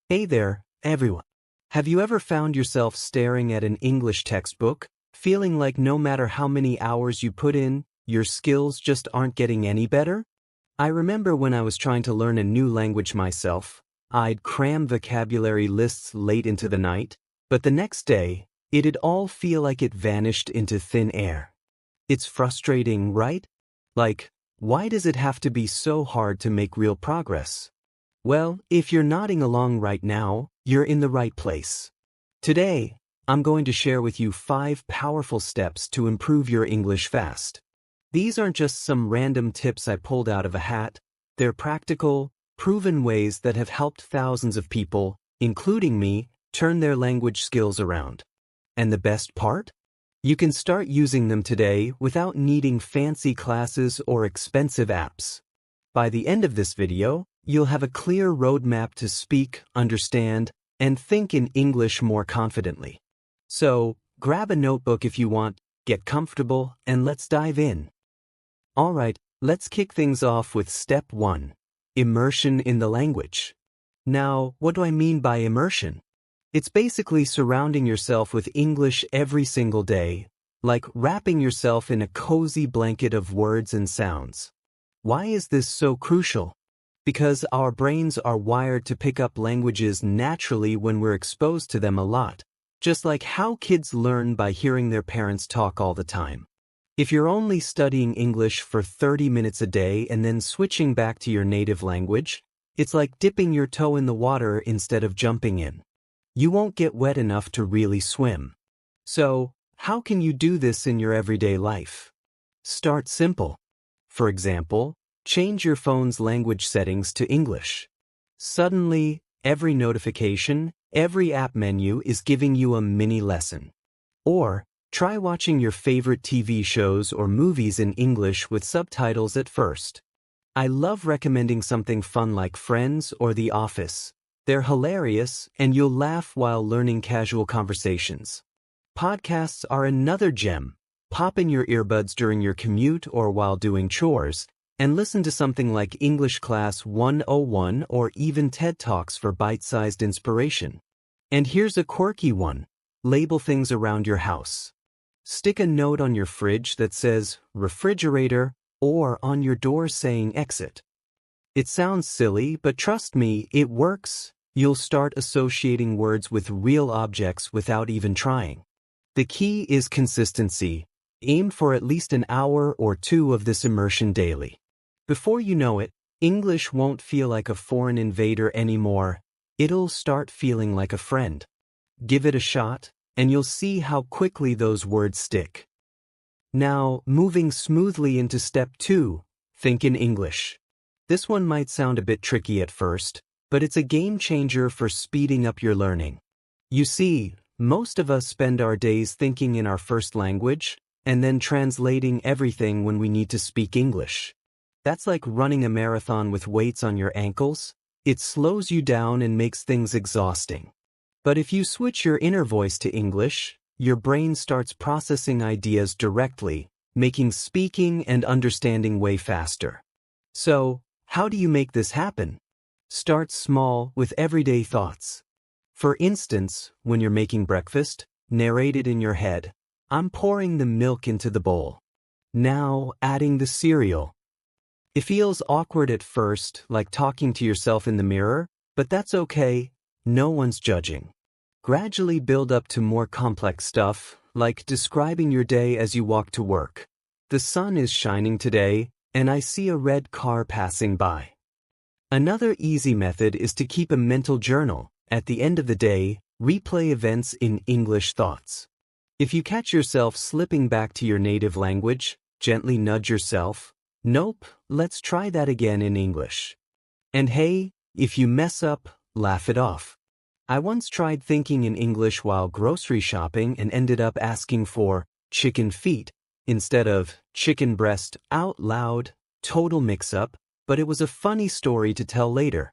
Hey there, everyone. Have you ever found yourself staring at an English textbook, feeling like no matter how many hours you put in, your skills just aren't getting any better? I remember when I was trying to learn a new language myself, I'd cram vocabulary lists late into the night, but the next day, it'd all feel like it vanished into thin air. It's frustrating, right? Like, why does it have to be so hard to make real progress? Well, if you're nodding along right now, you're in the right place. Today, I'm going to share with you 5 powerful steps to improve your English fast. These aren't just some random tips I pulled out of a hat. They're practical, proven ways that have helped thousands of people, including me, turn their language skills around. And the best part? You can start using them today without needing fancy classes or expensive apps. By the end of this video, you'll have a clear roadmap to speak, understand, and think in English more confidently. So, grab a notebook if you want, get comfortable, and let's dive in. Alright, let's kick things off with step 1, immersion in the language. Now, what do I mean by immersion? It's basically surrounding yourself with English every single day, like wrapping yourself in a cozy blanket of words and sounds. Why is this so crucial? Because our brains are wired to pick up languages naturally when we're exposed to them a lot, just like how kids learn by hearing their parents talk all the time. If you're only studying English for 30 minutes a day and then switching back to your native language, it's like dipping your toe in the water instead of jumping in. You won't get wet enough to really swim. So, how can you do this in your everyday life? Start simple. For example, change your phone's language settings to English. Suddenly, every notification, every app menu is giving you a mini lesson. Or, try watching your favorite TV shows or movies in English with subtitles at first. I love recommending something fun like Friends or The Office. They're hilarious, and you'll laugh while learning casual conversations. Podcasts are another gem. Pop in your earbuds during your commute or while doing chores, and listen to something like English Class 101 or even TED Talks for bite-sized inspiration. And here's a quirky one. Label things around your house. Stick a note on your fridge that says refrigerator or on your door saying exit. It sounds silly, but trust me, it works. You'll start associating words with real objects without even trying. The key is consistency. Aim for at least an hour or 2 of this immersion daily. Before you know it, English won't feel like a foreign invader anymore. It'll start feeling like a friend. Give it a shot, and you'll see how quickly those words stick. Now, moving smoothly into step 2, think in English. This one might sound a bit tricky at first, but it's a game changer for speeding up your learning. You see, most of us spend our days thinking in our first language, and then translating everything when we need to speak English. That's like running a marathon with weights on your ankles. It slows you down and makes things exhausting. But if you switch your inner voice to English, your brain starts processing ideas directly, making speaking and understanding way faster. So, how do you make this happen? Start small with everyday thoughts. For instance, when you're making breakfast, narrate it in your head. I'm pouring the milk into the bowl. Now, adding the cereal. It feels awkward at first, like talking to yourself in the mirror, but that's okay. No one's judging. Gradually build up to more complex stuff, like describing your day as you walk to work. The sun is shining today, and I see a red car passing by. Another easy method is to keep a mental journal. At the end of the day, replay events in English thoughts. If you catch yourself slipping back to your native language, gently nudge yourself. Nope, let's try that again in English. And hey, if you mess up, laugh it off. I once tried thinking in English while grocery shopping and ended up asking for chicken feet instead of chicken breast out loud. Total mix-up, but it was a funny story to tell later.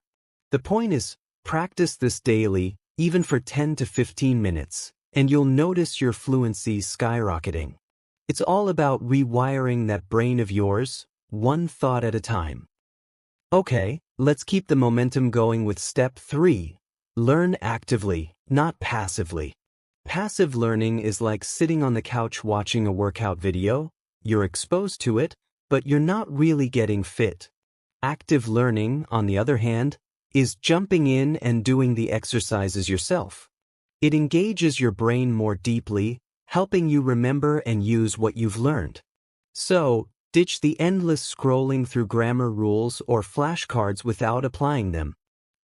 The point is, practice this daily, even for 10 to 15 minutes, and you'll notice your fluency skyrocketing. It's all about rewiring that brain of yours, one thought at a time. Okay, let's keep the momentum going with step 3, Learn actively, not passively. Passive learning is like sitting on the couch watching a workout video. You're exposed to it, but you're not really getting fit. Active learning, on the other hand, is jumping in and doing the exercises yourself. It engages your brain more deeply, helping you remember and use what you've learned. So, ditch the endless scrolling through grammar rules or flashcards without applying them.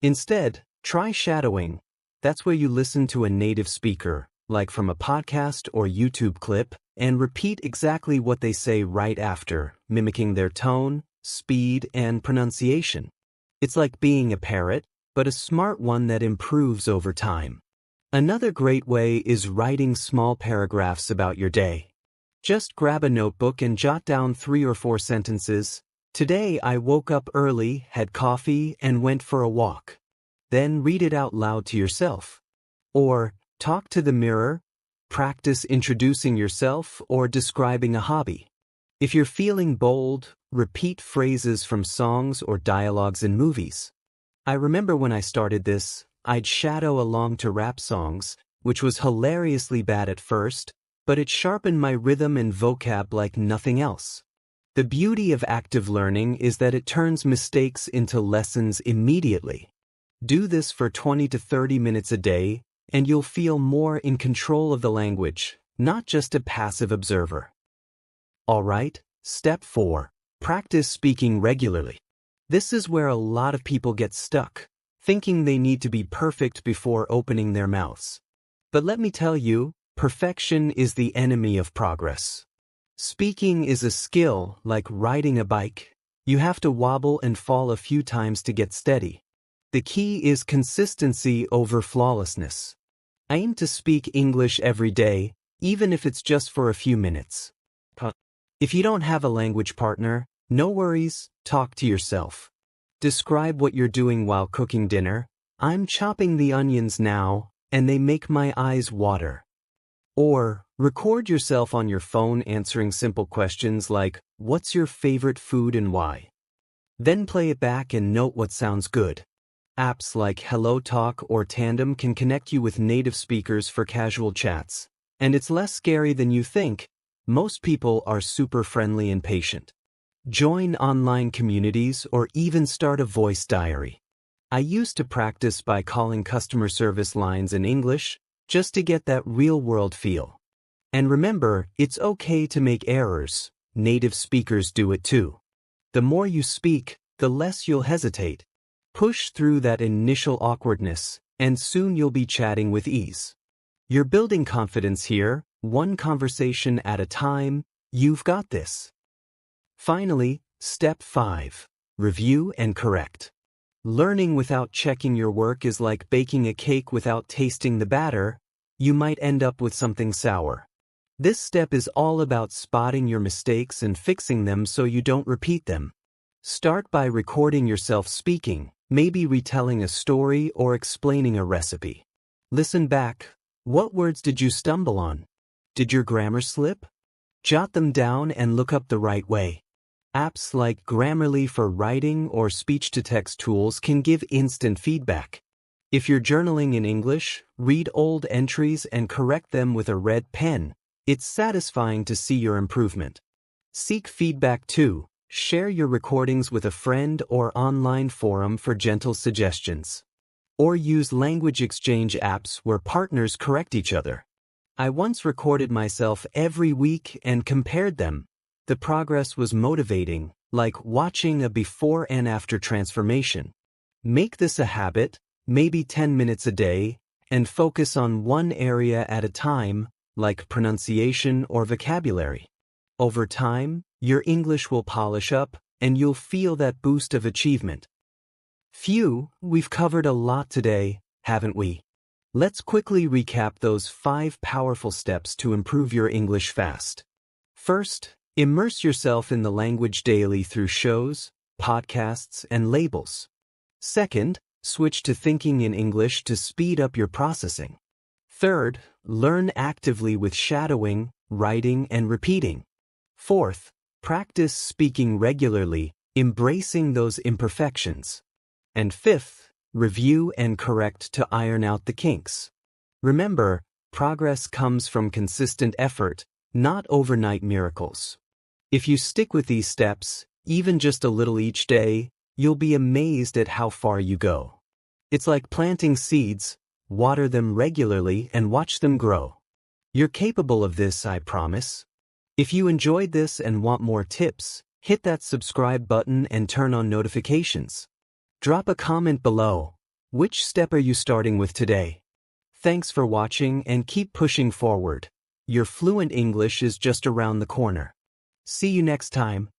Instead, try shadowing. That's where you listen to a native speaker, like from a podcast or YouTube clip, and repeat exactly what they say right after, mimicking their tone, speed, and pronunciation. It's like being a parrot, but a smart one that improves over time. Another great way is writing small paragraphs about your day. Just grab a notebook and jot down 3 or 4 sentences. Today I woke up early, had coffee, and went for a walk. Then read it out loud to yourself. Or, talk to the mirror, practice introducing yourself or describing a hobby. If you're feeling bold, repeat phrases from songs or dialogues in movies. I remember when I started this, I'd shadow along to rap songs, which was hilariously bad at first, but it sharpened my rhythm and vocab like nothing else. The beauty of active learning is that it turns mistakes into lessons immediately. Do this for 20 to 30 minutes a day, and you'll feel more in control of the language, not just a passive observer. Alright, step 4. Practice speaking regularly. This is where a lot of people get stuck, thinking they need to be perfect before opening their mouths. But let me tell you, perfection is the enemy of progress. Speaking is a skill like riding a bike. You have to wobble and fall a few times to get steady. The key is consistency over flawlessness. Aim to speak English every day, even if it's just for a few minutes. If you don't have a language partner, no worries, talk to yourself. Describe what you're doing while cooking dinner. I'm chopping the onions now, and they make my eyes water. Or, record yourself on your phone answering simple questions like, what's your favorite food and why? Then play it back and note what sounds good. Apps like HelloTalk or Tandem can connect you with native speakers for casual chats. And it's less scary than you think. Most people are super friendly and patient. Join online communities or even start a voice diary. I used to practice by calling customer service lines in English, just to get that real-world feel. And remember, it's okay to make errors. Native speakers do it too. The more you speak, the less you'll hesitate. Push through that initial awkwardness, and soon you'll be chatting with ease. You're building confidence here, one conversation at a time. You've got this. Finally, step 5. Review and correct. Learning without checking your work is like baking a cake without tasting the batter. You might end up with something sour. This step is all about spotting your mistakes and fixing them so you don't repeat them. Start by recording yourself speaking, maybe retelling a story or explaining a recipe. Listen back. What words did you stumble on? Did your grammar slip? Jot them down and look up the right way. Apps like Grammarly for writing or speech-to-text tools can give instant feedback. If you're journaling in English, read old entries and correct them with a red pen. It's satisfying to see your improvement. Seek feedback too. Share your recordings with a friend or online forum for gentle suggestions. Or use language exchange apps where partners correct each other. I once recorded myself every week and compared them. The progress was motivating, like watching a before and after transformation. Make this a habit, maybe 10 minutes a day, and focus on one area at a time, like pronunciation or vocabulary. Over time, your English will polish up, and you'll feel that boost of achievement. Phew, we've covered a lot today, haven't we? Let's quickly recap those 5 powerful steps to improve your English fast. First, immerse yourself in the language daily through shows, podcasts, and labels. Second, switch to thinking in English to speed up your processing. Third, learn actively with shadowing, writing, and repeating. Fourth, practice speaking regularly, embracing those imperfections. And fifth, review and correct to iron out the kinks. Remember, progress comes from consistent effort, not overnight miracles. If you stick with these steps, even just a little each day, you'll be amazed at how far you go. It's like planting seeds, water them regularly and watch them grow. You're capable of this, I promise. If you enjoyed this and want more tips, hit that subscribe button and turn on notifications. Drop a comment below. Which step are you starting with today? Thanks for watching and keep pushing forward. Your fluent English is just around the corner. See you next time.